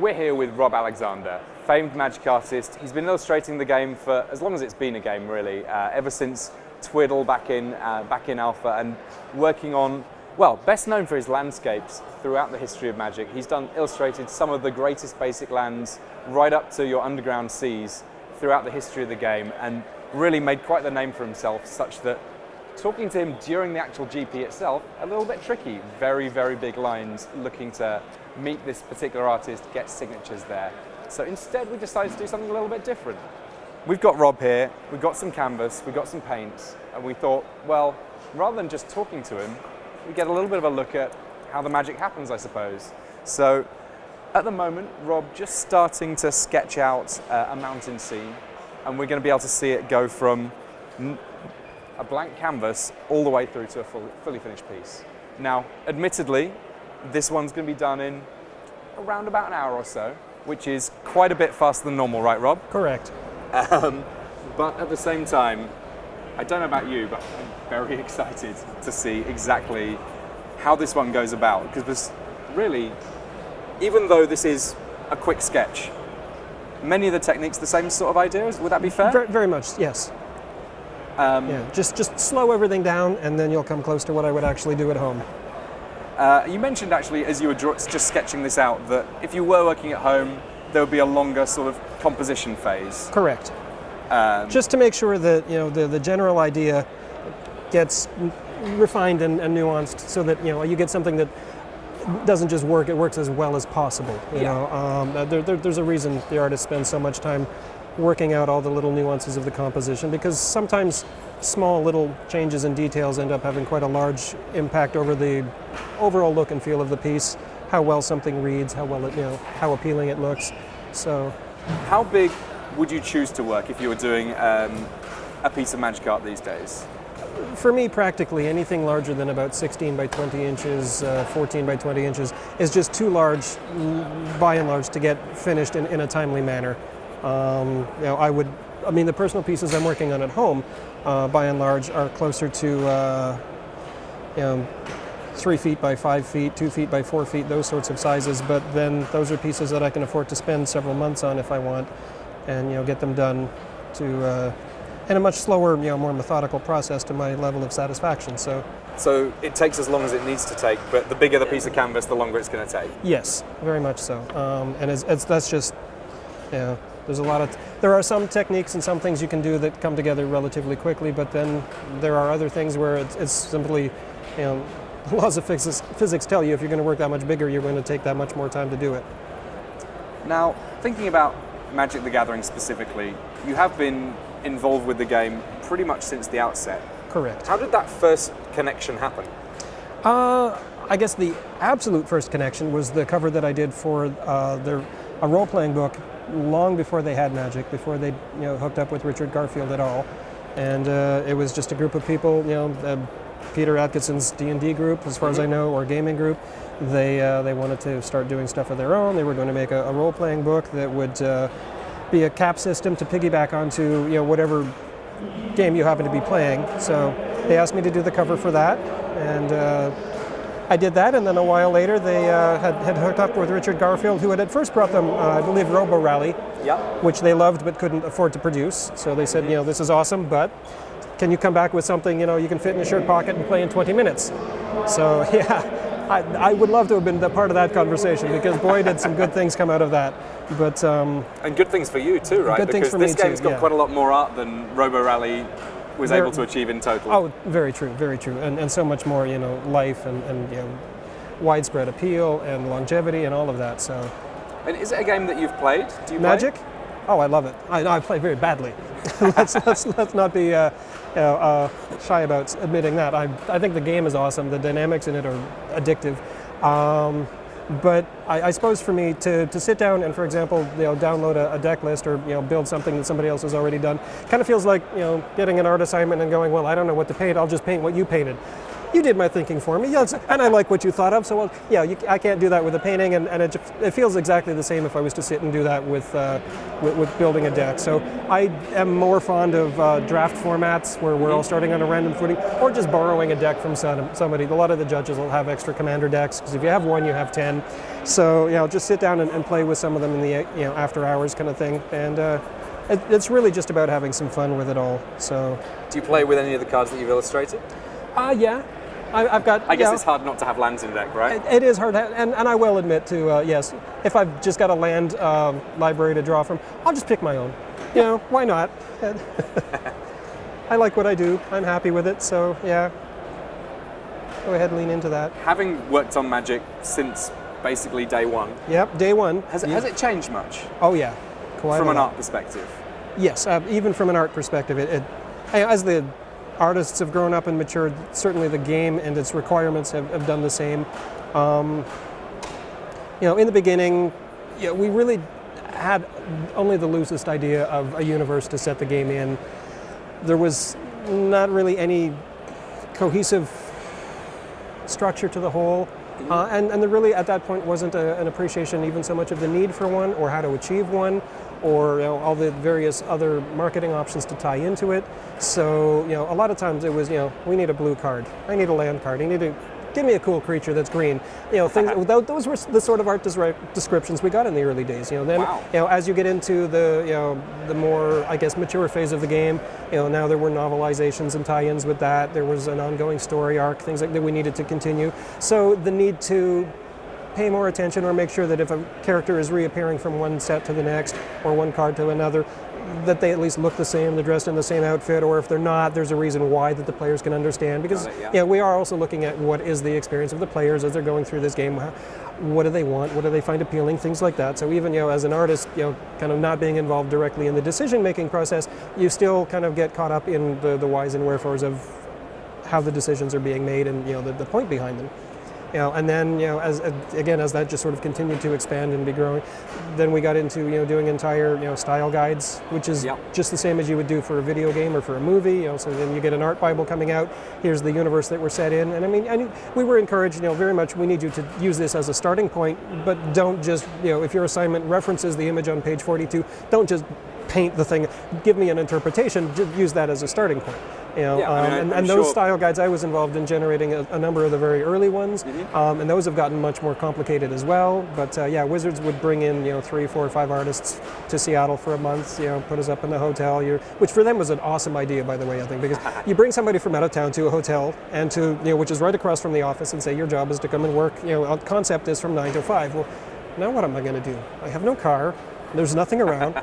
We're here with Rob Alexander, famed Magic artist. He's been illustrating the game for as long as it's been a game, really, ever since Twiddle back in Alpha, and working on, well, best known for his landscapes throughout the history of Magic. He's illustrated some of the greatest basic lands right up to your underground seas throughout the history of the game, and really made quite the name for himself, such that talking to him during the actual GP itself, a little bit tricky. Very, very big lines looking to meet this particular artist, get signatures there. So instead we decided to do something a little bit different. We've got Rob here, we've got some canvas, we've got some paints, and we thought, well, rather than just talking to him, we get a little bit of a look at how the magic happens, I suppose. So at the moment, Rob just starting to sketch out a mountain scene, and we're going to be able to see it go from a blank canvas all the way through to a fully finished piece. Now, admittedly, this one's going to be done in around about an hour or so, which is quite a bit faster than normal, right, Rob? Correct. But at the same time, I don't know about you, but I'm very excited to see exactly how this one goes about, because there's really, even though this is a quick sketch, many of the techniques the same sort of ideas. Would that be fair? Very, very much, yes. Just slow everything down, and then you'll come close to what I would actually do at home. You mentioned actually, as you were just sketching this out, that if you were working at home, there would be a longer sort of composition phase. Correct. Just to make sure that the general idea gets refined and nuanced, so that you get something that doesn't just work; it works as well as possible. There's a reason the artist spends so much time working out all the little nuances of the composition, because sometimes small little changes in details end up having quite a large impact over the overall look and feel of the piece, how well something reads, how well how appealing it looks. So, how big would you choose to work if you were doing a piece of magic art these days? For me, practically anything larger than about 16 by 20 inches, 14 by 20 inches is just too large, by and large, to get finished in a timely manner. The personal pieces I'm working on at home, by and large, are closer to 3 feet by 5 feet, 2 feet by 4 feet, those sorts of sizes. But then those are pieces that I can afford to spend several months on if I want, and get them done in a much slower, more methodical process to my level of satisfaction. So it takes as long as it needs to take, but the bigger the piece of canvas, the longer it's going to take. Yes, very much so. And that's just, there are some techniques and some things you can do that come together relatively quickly, but then there are other things where it's simply, the laws of physics tell you if you're going to work that much bigger, you're going to take that much more time to do it. Now, thinking about Magic the Gathering specifically, you have been involved with the game pretty much since the outset. Correct. How did that first connection happen? I guess the absolute first connection was the cover that I did for a role-playing book long before they had Magic, before they hooked up with Richard Garfield at all. And it was just a group of people, Peter Atkinson's D&D group, as far as I know, or gaming group. They wanted to start doing stuff of their own. They were going to make a role-playing book that would be a cap system to piggyback onto whatever game you happen to be playing. So they asked me to do the cover for that, and I did that. And then a while later, they had hooked up with Richard Garfield, who had at first brought them, I believe, Robo Rally, which they loved but couldn't afford to produce. So they said, this is awesome, but can you come back with something you can fit in a shirt pocket and play in 20 minutes? So I would love to have been part of that conversation, because boy, did some good things come out of that. But and good things for you too, right? Good things for me too. Because this game's got quite a lot more art than Robo Rally was able to achieve in total. Oh, very true, and so much more, life and widespread appeal and longevity and all of that. So. And is it a game that you've played? Do you Magic? play? Oh, I love it. I play very badly. let's not be shy about admitting that. I think the game is awesome. The dynamics in it are addictive. But I suppose for me to sit down and, for example, download a deck list or build something that somebody else has already done, kind of feels like getting an art assignment and going, well, I don't know what to paint. I'll just paint what you painted. you did my thinking for me, yes, and I like what you thought of. So, well, yeah, I can't do that with a painting, and it feels exactly the same if I was to sit and do that with building a deck. So I am more fond of draft formats where we're all starting on a random footing, or just borrowing a deck from somebody. A lot of the judges will have extra commander decks, because if you have one, you have 10. So, just sit down and play with some of them in the after hours kind of thing, and it's really just about having some fun with it all. So, do you play with any of the cards that you've illustrated? Yeah. I've got. I guess it's hard not to have lands in deck, right? It is hard, and I will admit to yes, if I've just got a land library to draw from, I'll just pick my own. Why not? I like what I do. I'm happy with it. So yeah, go ahead and lean into that. Having worked on Magic since basically day one. Yep, day one. Has it changed much? Oh yeah, quite from an art perspective. Yes, even from an art perspective, as the artists have grown up and matured, certainly the game and its requirements have done the same. In the beginning, we really had only the loosest idea of a universe to set the game in. There was not really any cohesive structure to the whole. And there really, at that point, wasn't an appreciation even so much of the need for one or how to achieve one, or all the various other marketing options to tie into it. So a lot of times it was we need a blue card, I need a land card, I need to give me a cool creature that's green. Things. Those were the sort of art descriptions we got in the early days. Then wow. As you get into the more, I guess, mature phase of the game, now there were novelizations and tie-ins with that. There was an ongoing story arc, things like that we needed to continue. So the need to pay more attention or make sure that if a character is reappearing from one set to the next or one card to another, that they at least look the same, they're dressed in the same outfit, or if they're not, there's a reason why that the players can understand. Because we are also looking at what is the experience of the players as they're going through this game. What do they want? What do they find appealing? Things like that. So even as an artist, kind of not being involved directly in the decision-making process, you still kind of get caught up in the whys and wherefores of how the decisions are being made and the point behind them. And then as that just sort of continued to expand and be growing, then we got into doing entire style guides, which is just the same as you would do for a video game or for a movie. So then you get an art Bible coming out. Here's the universe that we're set in, and we were encouraged very much. We need you to use this as a starting point, but don't just if your assignment references the image on page 42, don't just paint the thing. Give me an interpretation. Just use that as a starting point. And those style guides, I was involved in generating a number of the very early ones, and those have gotten much more complicated as well. But Wizards would bring in 3, 4, 5 artists to Seattle for a month, put us up in the hotel, which for them was an awesome idea, by the way, I think, because you bring somebody from out of town to a hotel and to which is right across from the office, and say your job is to come and work. Concept is from 9 to 5. Well, now what am I going to do? I have no car. There's nothing around.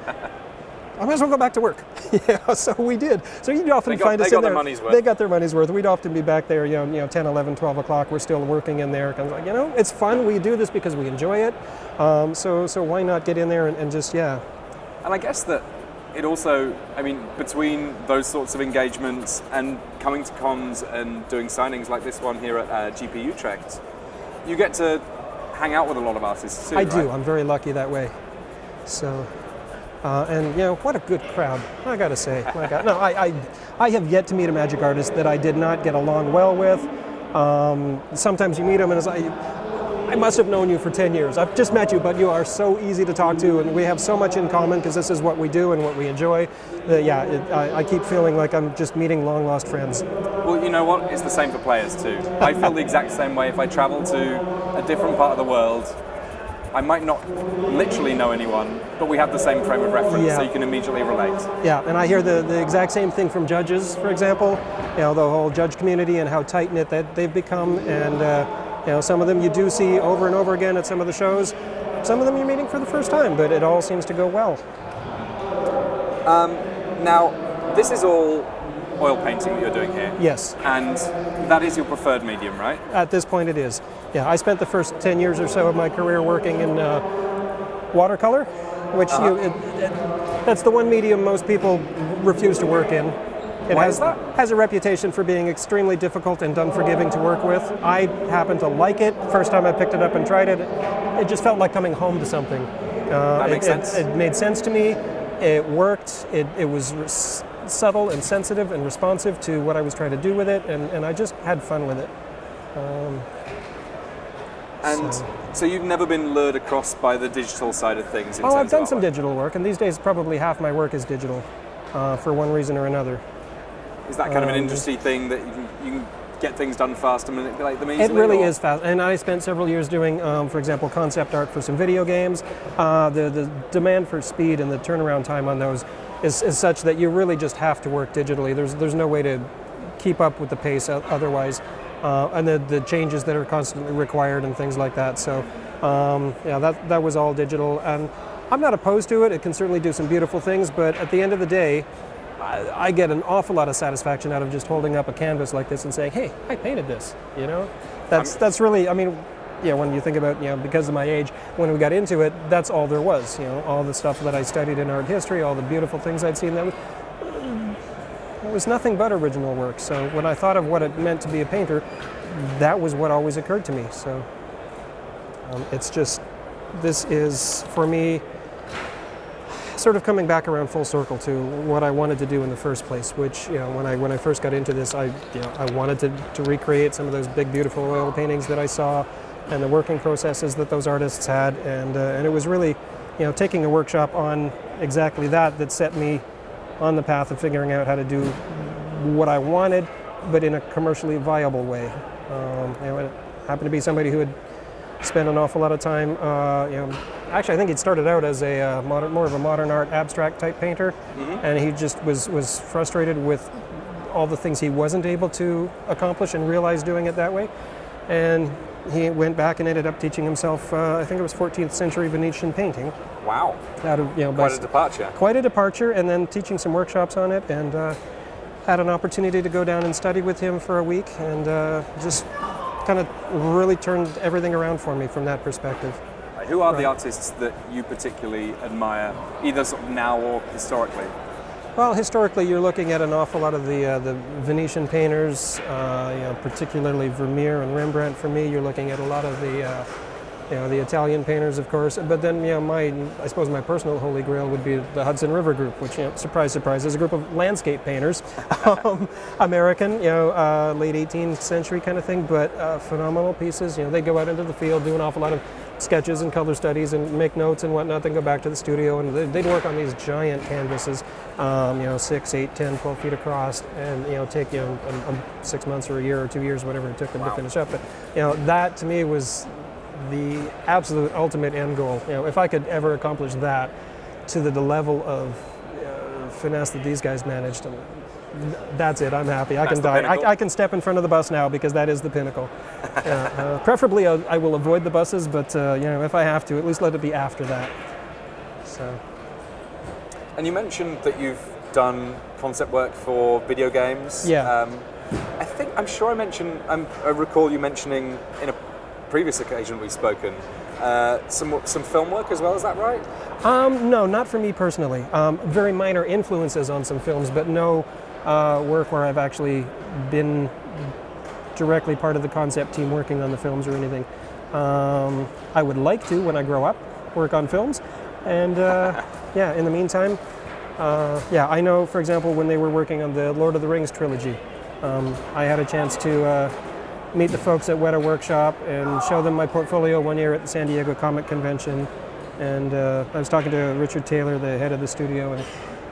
I might as well go back to work. So we did. So you'd often find us in there. They got their money's worth. We'd often be back there, 10, 11, 12 o'clock. We're still working in there. Kind of like, it's fun. We do this because we enjoy it. So why not get in there and just, And I guess that it also, between those sorts of engagements and coming to cons and doing signings like this one here at GP Utrecht, you get to hang out with a lot of artists too, I do. I'm very lucky that way. So... what a good crowd, I gotta say. I have yet to meet a Magic artist that I did not get along well with. Sometimes you meet them and it's like, I must have known you for 10 years. I've just met you, but you are so easy to talk to, and we have so much in common because this is what we do and what we enjoy. I keep feeling like I'm just meeting long-lost friends. Well, you know what? It's the same for players too. I feel the exact same way if I travel to a different part of the world. I might not literally know anyone, but we have the same frame of reference, so you can immediately relate. Yeah, and I hear the exact same thing from judges, for example. The whole judge community and how tight-knit that they've become, and some of them you do see over and over again at some of the shows. Some of them you're meeting for the first time, but it all seems to go well. Now, this is all oil painting that you're doing here. Yes. And that is your preferred medium, right? At this point it is. Yeah, I spent the first 10 years or so of my career working in watercolor, which that's the one medium most people refuse to work in. Why is that? Has a reputation for being extremely difficult and unforgiving to work with. I happen to like it. First time I picked it up and tried it, it just felt like coming home to something. That makes sense. It made sense to me. It worked. It was subtle and sensitive and responsive to what I was trying to do with it, and I just had fun with it. And so you've never been lured across by the digital side of things? I've done some digital work, and these days probably half my work is digital, for one reason or another. Is that kind of an industry thing that you can get things done fast and manipulate them easily? It really is fast, and I spent several years doing, for example, concept art for some video games. The demand for speed and the turnaround time on those is such that you really just have to work digitally. There's no way to keep up with the pace otherwise, and the changes that are constantly required and things like that. So that was all digital, and I'm not opposed to it. It can certainly do some beautiful things, but at the end of the day, I get an awful lot of satisfaction out of just holding up a canvas like this and saying, "Hey, I painted this." That's really, I mean, when you think about, because of my age, when we got into it, that's all there was. All the stuff that I studied in art history, all the beautiful things I'd seen, it was nothing but original work. So when I thought of what it meant to be a painter, that was what always occurred to me. So it's just, this is, for me, sort of coming back around full circle to what I wanted to do in the first place, which, when I first got into this, I wanted to recreate some of those big, beautiful oil paintings that I saw and the working processes that those artists had, and it was really, taking a workshop on exactly that set me on the path of figuring out how to do what I wanted, but in a commercially viable way. It happened to be somebody who had spent an awful lot of time, actually I think he'd started out as a more of a modern art abstract type painter, and he just was frustrated with all the things he wasn't able to accomplish and realize doing it that way. And he went back and ended up teaching himself, I think it was 14th century Venetian painting. Wow. Out of, quite a departure. Quite a departure, and then teaching some workshops on it, and had an opportunity to go down and study with him for a week, and just kind of really turned everything around for me from that perspective. Who are the artists that you particularly admire, either sort of now or historically? Well, historically, you're looking at an awful lot of the Venetian painters, particularly Vermeer and Rembrandt. For me, you're looking at a lot of the Italian painters, of course. But then, I suppose my personal holy grail would be the Hudson River Group, which, surprise, surprise, is a group of landscape painters, American, late 18th century kind of thing, but phenomenal pieces. They go out into the field, do an awful lot of sketches and color studies and make notes and whatnot, then go back to the studio, and they'd work on these giant canvases, 6, 8, 10, 12 feet across, and take 6 months or a year or 2 years, whatever it took them to finish up. But that to me was the absolute ultimate end goal. If I could ever accomplish that to the level of finesse that these guys managed, that's it. I'm happy. I can die. I can step in front of the bus now, because that is the pinnacle. Preferably, I will avoid the buses, but if I have to, at least let it be after that. So. And you mentioned that you've done concept work for video games. Yeah. I recall you mentioning in a previous occasion we've spoken some film work as well. Is that right? No, not for me personally. Very minor influences on some films, but no work where I've actually been directly part of the concept team working on the films or anything. I would like to, when I grow up, work on films. And in the meantime, I know, for example, when they were working on the Lord of the Rings trilogy, I had a chance to meet the folks at Weta Workshop and show them my portfolio one year at the San Diego Comic Convention. And I was talking to Richard Taylor, the head of the studio, and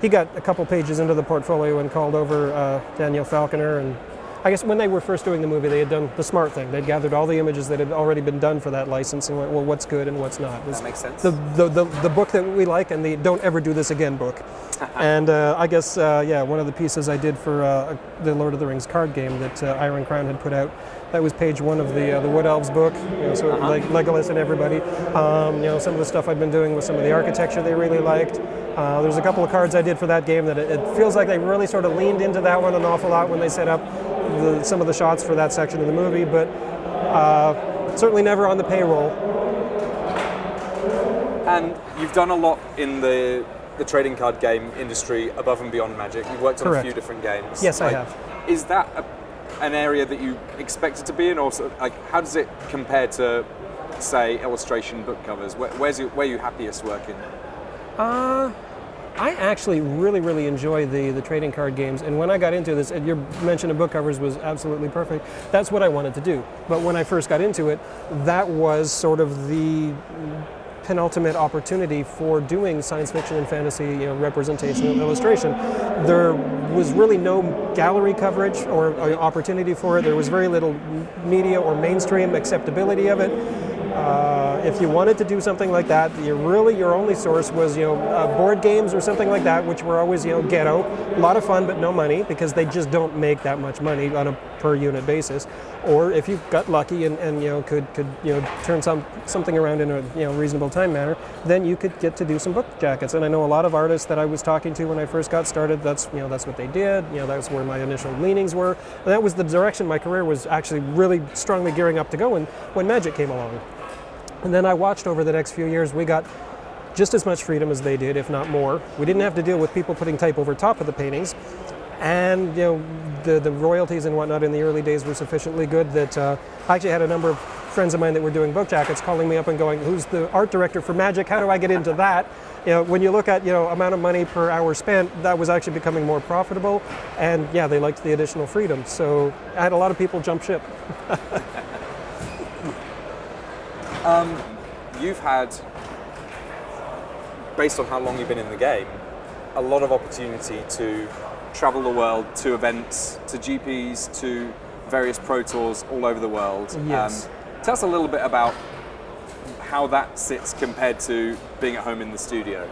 he got a couple pages into the portfolio and called over Daniel Falconer. And I guess when they were first doing the movie, they had done the smart thing. They'd gathered all the images that had already been done for that license and went, well, what's good and what's not? That makes sense. The book that we like, and the don't ever do this again book. And I guess, one of the pieces I did for the Lord of the Rings card game that Iron Crown had put out, that was page 1 of the Wood Elves book, like Legolas and everybody. Some of the stuff I've been doing with some of the architecture they really liked. There's a couple of cards I did for that game that it feels like they really sort of leaned into that one an awful lot when they set up some of the shots for that section of the movie, but certainly never on the payroll. And you've done a lot in the trading card game industry above and beyond Magic. You've worked on Correct. a few different games. Yes, I have. Is that an area that you expected to be in, or how does it compare to, say, illustration book covers? Where are you happiest working? I actually really enjoy the trading card games, and when I got into this, and your mention of book covers was absolutely perfect. That's what I wanted to do. But when I first got into it, that was sort of the penultimate opportunity for doing science fiction and fantasy, representation and illustration. There was really no gallery coverage or opportunity for it. There was very little media or mainstream acceptability of it. If you wanted to do something like that, your only source was board games or something like that, which were always ghetto, a lot of fun but no money because they just don't make that much money on a per unit basis. Or if you got lucky and could turn something around in a reasonable time manner, then you could get to do some book jackets. And I know a lot of artists that I was talking to when I first got started. That's what they did. That's where my initial leanings were. And that was the direction my career was actually really strongly gearing up to go when Magic came along. And then I watched over the next few years. We got just as much freedom as they did, if not more. We didn't have to deal with people putting type over top of the paintings. And the royalties and whatnot in the early days were sufficiently good that I actually had a number of friends of mine that were doing book jackets calling me up and going, "Who's the art director for Magic? How do I get into that?" When you look at amount of money per hour spent, that was actually becoming more profitable. And yeah, they liked the additional freedom. So I had a lot of people jump ship. You've had, based on how long you've been in the game, a lot of opportunity to travel the world to events, to GPs, to various Pro Tours all over the world. Yes. Tell us a little bit about how that sits compared to being at home in the studio.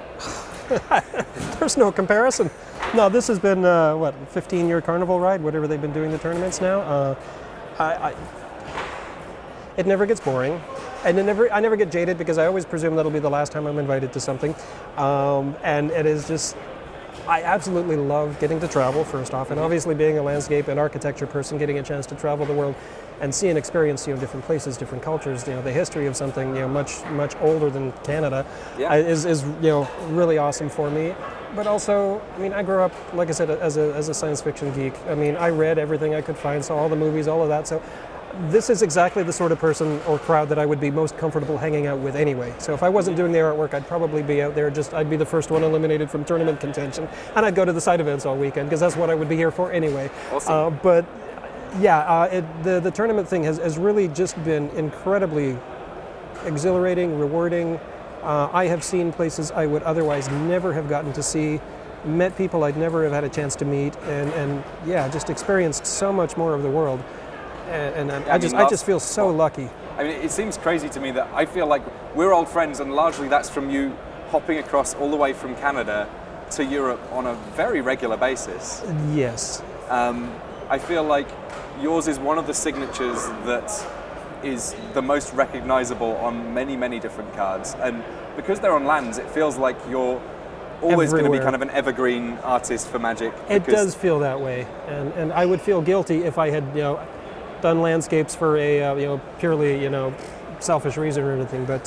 There's no comparison. No, this has been, a 15-year carnival ride, whatever they've been doing the tournaments now. It never gets boring. And I never get jaded because I always presume that'll be the last time I'm invited to something. And it is just, I absolutely love getting to travel, first off, and obviously being a landscape and architecture person, getting a chance to travel the world and see and experience different places, different cultures, the history of something much older than Canada is really awesome for me. But also, I grew up, like I said, as a science fiction geek. I read everything I could find, saw all the movies, all of that. So this is exactly the sort of person or crowd that I would be most comfortable hanging out with anyway. So if I wasn't doing the artwork, I'd probably be out there I'd be the first one eliminated from tournament contention, and I'd go to the side events all weekend because that's what I would be here for anyway. Awesome. But yeah, the tournament thing has really just been incredibly exhilarating, rewarding. I have seen places I would otherwise never have gotten to see, met people I'd never have had a chance to meet, and yeah, just experienced so much more of the world. And I just feel so lucky. It seems crazy to me that I feel like we're old friends, and largely that's from you hopping across all the way from Canada to Europe on a very regular basis. Yes. I feel like yours is one of the signatures that is the most recognizable on many different cards. And because they're on lands, it feels like you're always going to be kind of an evergreen artist for Magic. It does feel that way. And I would feel guilty if I had, done landscapes for a purely selfish reason or anything, but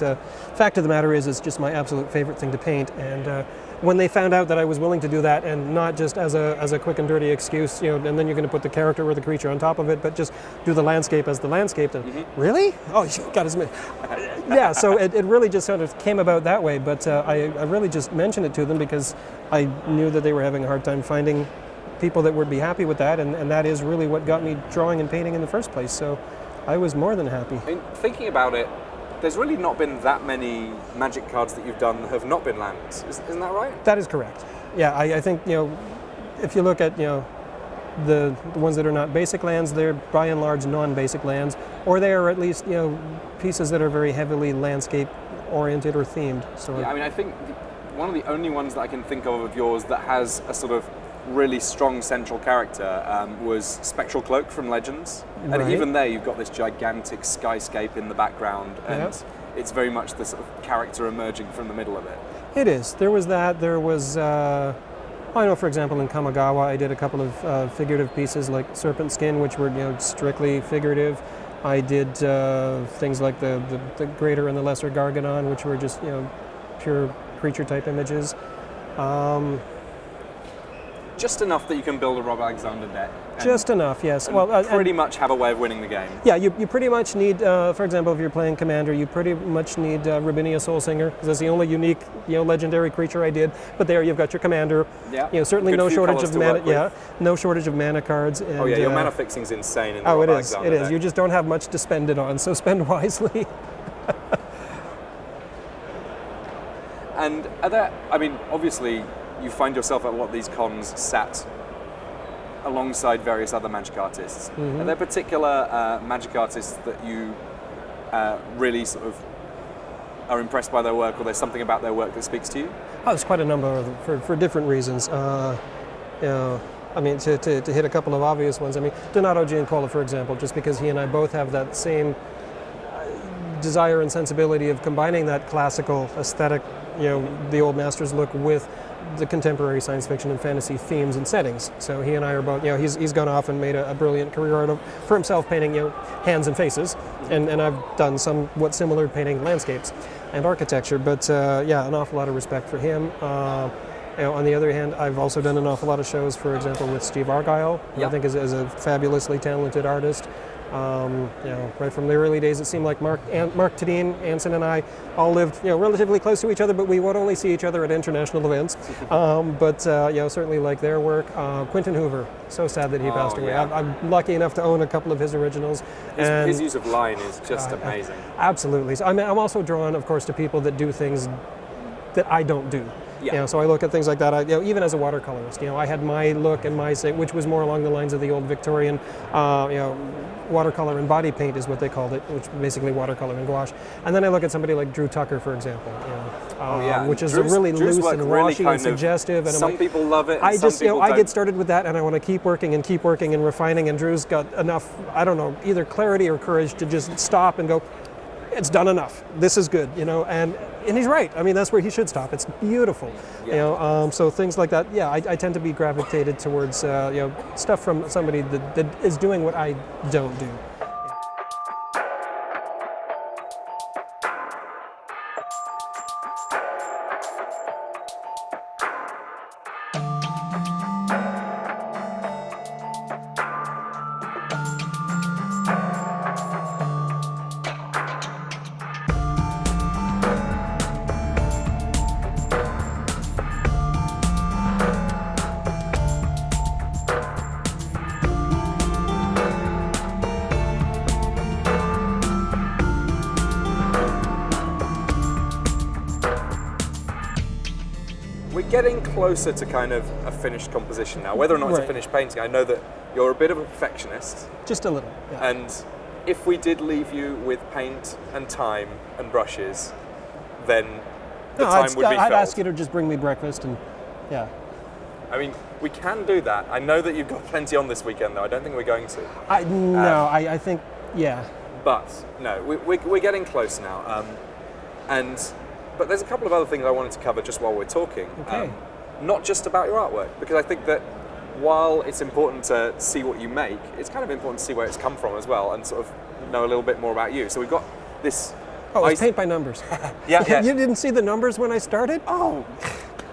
fact of the matter is it's just my absolute favorite thing to paint. And when they found out that I was willing to do that, and not just as a quick and dirty excuse, and then you're going to put the character or the creature on top of it, but just do the landscape as the landscape, then really? Oh, you got to yeah, so it really just sort of came about that way. But I really just mentioned it to them because I knew that they were having a hard time finding people that would be happy with that, and that is really what got me drawing and painting in the first place. So I was more than happy. Thinking about it, there's really not been that many Magic cards that you've done that have not been lands. Isn't that right? That is correct. Yeah, I think if you look at the ones that are not basic lands, they're by and large non-basic lands, or they are at least pieces that are very heavily landscape oriented or themed. So yeah, I think one of the only ones that I can think of yours that has a sort of really strong central character was Spectral Cloak from Legends. Right. And even there you've got this gigantic skyscape in the background, and it's very much the sort of character emerging from the middle of it. It is. There was that. There was, I know, for example, in Kamigawa I did a couple of figurative pieces like Serpent Skin, which were strictly figurative. I did things like the Greater and the Lesser Gargadon, which were just pure creature type images. just enough that you can build a Rob Alexander deck. Just enough, yes. Well, pretty much have a way of winning the game. Yeah, you pretty much need, for example, if you're playing Commander, you pretty much need Rabinia Soulsinger, because that's the only unique, legendary creature I did. But there, you've got your Commander. Yeah. Certainly no shortage of mana. Yeah, no shortage of mana cards. And, your mana fixing's insane in the Rob Alexander deck. It is. You just don't have much to spend it on, so spend wisely. And obviously, you find yourself at a lot of these cons sat alongside various other Magic artists. Mm-hmm. Are there particular Magic artists that you really sort of are impressed by their work, or there's something about their work that speaks to you? Oh, there's quite a number of them for different reasons. To hit a couple of obvious ones, Donato Giancola, for example, just because he and I both have that same desire and sensibility of combining that classical aesthetic, the old masters look with the contemporary science fiction and fantasy themes and settings. So he and I are both, he's gone off and made a brilliant career for himself painting, hands and faces, and I've done somewhat similar painting landscapes and architecture, but an awful lot of respect for him. On the other hand, I've also done an awful lot of shows, for example, with Steve Argyle, who I think is a fabulously talented artist. Right from the early days, it seemed like Mark Tadine, Anson, and I all lived, relatively close to each other, but we would only see each other at international events. Certainly like their work. Quentin Hoover, so sad that he passed away. Yeah. I'm lucky enough to own a couple of his originals. His use of line is just amazing. Absolutely. So I'm also drawn, of course, to people that do things that I don't do. Yeah. So I look at things like that. Even as a watercolorist, I had my look and my say, which was more along the lines of the old Victorian, watercolor and body paint is what they called it, which basically watercolor and gouache. And then I look at somebody like Drew Tucker, for example, which is really loose and washy and suggestive. And some people love it. I get started with that, and I want to keep working and refining. And Drew's got enough, either clarity or courage to just stop and go, it's done enough. This is good, and he's right. That's where he should stop. It's beautiful, so things like that. Yeah, I tend to be gravitated towards stuff from somebody that is doing what I don't do. We're getting closer to kind of a finished composition now. Whether or not it's a finished painting, I know that you're a bit of a perfectionist. Just a little. Yeah. And if we did leave you with paint and time and brushes, then time would be filled. I'd ask you to just bring me breakfast and, we can do that. I know that you've got plenty on this weekend, though. I don't think we're going to. I think, yeah. But, no, we're getting close now. But there's a couple of other things I wanted to cover just while we're talking. Okay. Not just about your artwork, because I think that while it's important to see what you make, it's kind of important to see where it's come from as well, and sort of know a little bit more about you. So we've got this... Oh, it's paint by numbers. Yeah. You didn't see the numbers when I started? Oh.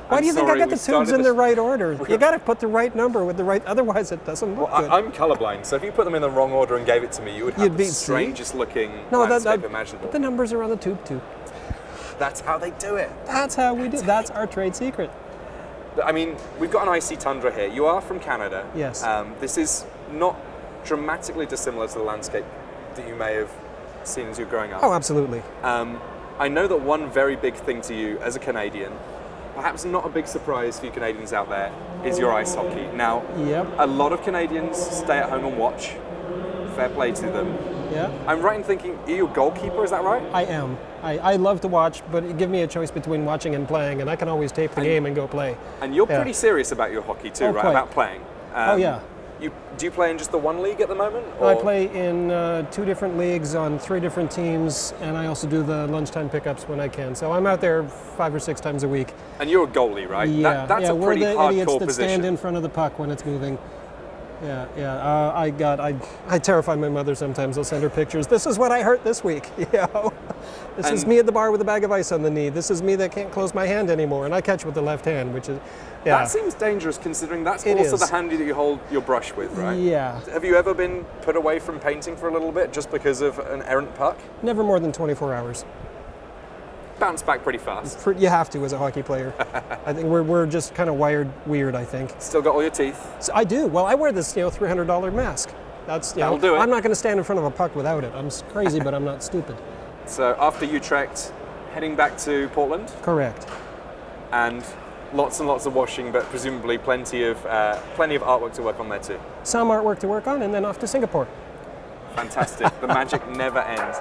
Why do you think I got the tubes in the right order? You got to put the right number with the right, otherwise it doesn't look good. I'm colorblind, so if you put them in the wrong order and gave it to me, you would have the strangest looking landscape imaginable. The numbers are on the tube too. That's how they do it. That's how we do it. That's our trade secret. We've got an icy tundra here. You are from Canada. Yes. This is not dramatically dissimilar to the landscape that you may have seen as you're growing up. Oh, absolutely. I know that one very big thing to you as a Canadian, perhaps not a big surprise for you Canadians out there, is your ice hockey. Now, a lot of Canadians stay at home and watch. Fair play to them. Yeah. I'm right in thinking, are you a goalkeeper, is that right? I am. I love to watch, but give me a choice between watching and playing, and I can always tape the game and go play. And you're pretty serious about your hockey too, right? Quite. About playing. Do you play in just the one league at the moment? Or? I play in 2 different leagues on 3 different teams, and I also do the lunchtime pickups when I can. So I'm out there 5 or 6 times a week. And you're a goalie, right? Yeah, That's a pretty we're the hardcore idiots that position. stand in front of the puck when it's moving. I terrify my mother sometimes. I'll send her pictures. This is what I hurt this week. This is me at the bar with a bag of ice on the knee. This is me that can't close my hand anymore, and I catch with the left hand, which is, That seems dangerous considering that's also the handy that you hold your brush with, right? Yeah. Have you ever been put away from painting for a little bit just because of an errant puck? Never more than 24 hours. Bounce back pretty fast. You have to as a hockey player. I think we're just kind of wired weird, I think. Still got all your teeth? So I do. Well, I wear this $300 mask. That'll do it. I'm not going to stand in front of a puck without it. I'm crazy, but I'm not stupid. So after Utrecht, heading back to Portland? Correct. And lots and lots of washing, but presumably plenty of artwork to work on there too. Some artwork to work on, and then off to Singapore. Fantastic. The magic never ends.